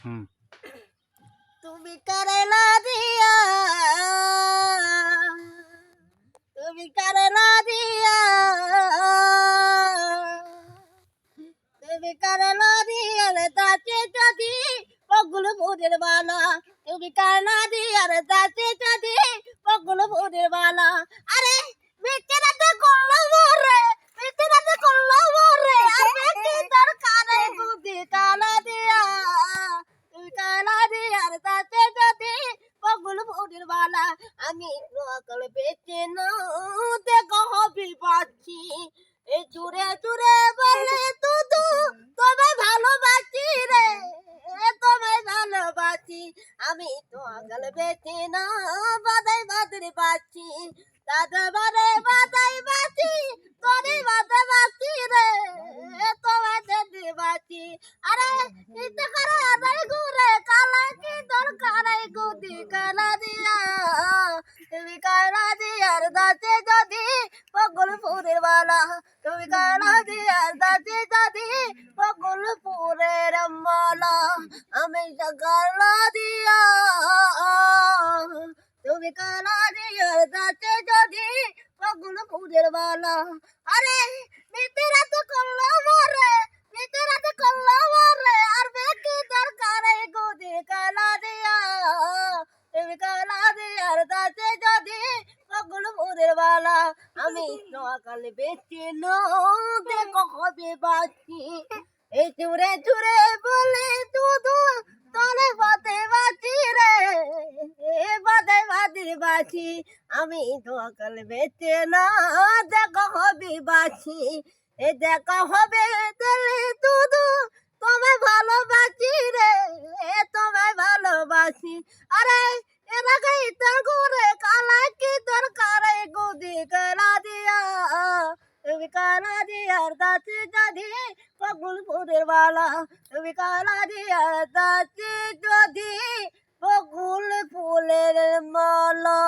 হুম। তুমি করলা দিয়া, তুমি করলা দিয়া, তুমি করলা দিয়া রে তাতে যদি পগুলো ফুটের বালা, তুমি করলা দিয়া রে তাতে যদি পগুলো ফুটের বালা। আরে বেঁচে রাতে করলো মরে, বেঁচে রাতে করলো মরে, আর বেঁচে তার কানে গুদি কালা দিয়া, তুমি কালা দিয়া রে তাতে যদি পগুলো ফুটের বালা। আমি নকল বেঁচে নে কহবি পাচ্ছি, এই জুড়ে জুড়ে বলে তুদু তোমায় ভালোবাসি রে, তোমায় ভালোবাসি। আমি তো আগল বেঁচে না বাদাই বাদরে বাঁচি, দাদা বারে বাদাই বাঁচি, তোরে বাদে বাঁচি রে, তোমায় দেখে বাঁচি। আরে ইতে করে আদাই ঘুরে কালা কি দরকার এই গুদি কালা দিয়া, তুমি কালা দিয়ার দাঁতে যদি পগল ফুরের বালা, তুমি কালা দিয়ার দাঁতে যদি পগল ফুরের মালা। আমি কালা দিয়া, তুমি কালা দিয়ার দাঁতে যদি পগল ফুরের বালা। আরে মিতেরা তো করলো মরে, মিতেরা তো করলো মরে, আর বেকি দরকার এই গুদি কালা দিয়া, তুমি কালা দিয়ার দাঁতে যদি পগল ফুরের বালা। আমি সকাল বেঁচে দেখো হবে বাঁচি, এই চুরে চুরে বলে তুদু তলে বাদে বাঁচি রে, বাদে বাদে বাঁচি। আমি সকাল বেঁচে দেখো হবে বাঁচি, এ দেখা হবে তেলে তুদু তোমায় ভালোবাসি রে, তোমায় ভালোবাসি। আরে এরা গাই তোর ঘুরে কালা কি দরকার এই গুদি কালা দিয়া, তুমি কালা দিয়ার দাঁতে যদি পগুল ফুলের বালা, তুমি কালা দিয়ার দাঁতে যদি পগুল ফুলের মালা।